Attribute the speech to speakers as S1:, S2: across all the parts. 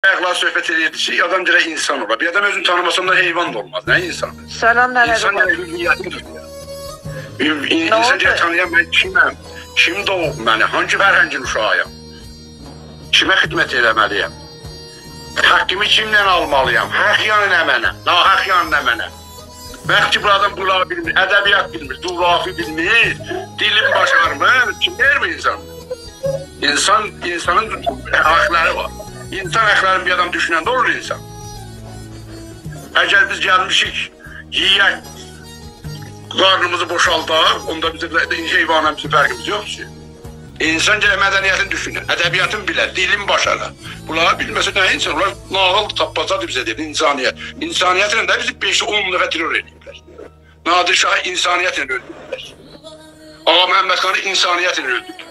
S1: Ayaklar söhbət edirdik, adam dirək insan olar. Bir adam özünü tanımasam da heyvan da olmaz. Nə insan?
S2: Salam nələr
S1: İnsan
S2: var?
S1: hüviyyətidir. İnsan dirək tanıyan mən kiməm? Kim doğub məni? Hangi fərhəngin uşağıyam? Kimə xidmət eləməliyəm? Haqqımı kimlə almalıyam? Haq yanı nə mənə? Nahaq yanı nə mənə? Bəxt ki, bu adam qulağı bilmir, ədəbiyyat bilmir, coğrafi bilmir, dilim başarmır. Kim deyir mi insan? İnsanın haqları var. İnsan haqlarını bir adam düşünəndə olur insan. Əgər biz gəlmişik, yiyək, qarnımızı boşaldaq, onda bizim heyvanla bizim fərqimiz yox ki. İnsan gələ mədəniyyətini düşünür, ədəbiyyatını bilər, dilin başarır. Bunları bilməsə nə insan? Onlar nağıl tapmacadır bizə deyir, insaniyyət. İnsaniyyətlə də bizi 5-10 dəfə terror ediblər. Nadir Şahı insaniyyətlə öldürdülər. Ağa Məhəmməd Xanı insaniyyətlə öldürdülər.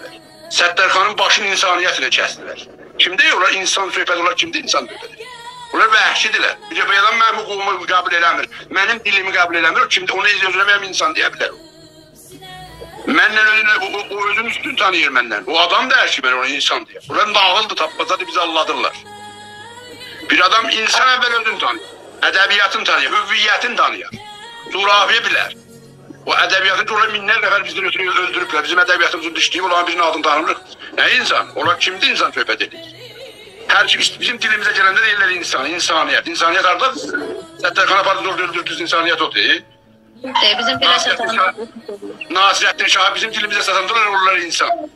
S1: Səttərxanın başını insaniyyətlə kəsdilər. Kimdə onlar insan söhbət, onlar kimdə insan söhbət? Onlar vəhşidirlər. Bir adam mənim hüququmu qəbul eləmir, mənim dilimi qəbul eləmir, kimdə onu özünə mənim insan deyə bilər o. Məndən o özünü üstün tanıyır məndən. O adam deyər ki, mən onu insan deyəm. Onlar nağıldır, tapmacadır, bizi alladırlar. Bir adam insan əvvəl özünü tanıyır, ədəbiyyatını tanıyır, hüviyyətini tanıyır, coğrafiyə bilər. O ədəbiyyatını onlar minlər nəfər bizdən ötürü öldürüblər, bizim ədəbiyyatımızın düşdüyü, olan birinin adını tanımırıq. Nə insan? Onlar kimdir insan söhbət edir? Hər şey bizim dilimizə gələndə deyirlər insan, insaniyyət. İnsaniyyət haradadır? Səttərxana apardı, orada öldürdünüz, insaniyyət o deyil.
S2: Bizim dilə satanlar.
S1: Nasirəddin Şahı bizim dilimizə satandılar, onlar insan.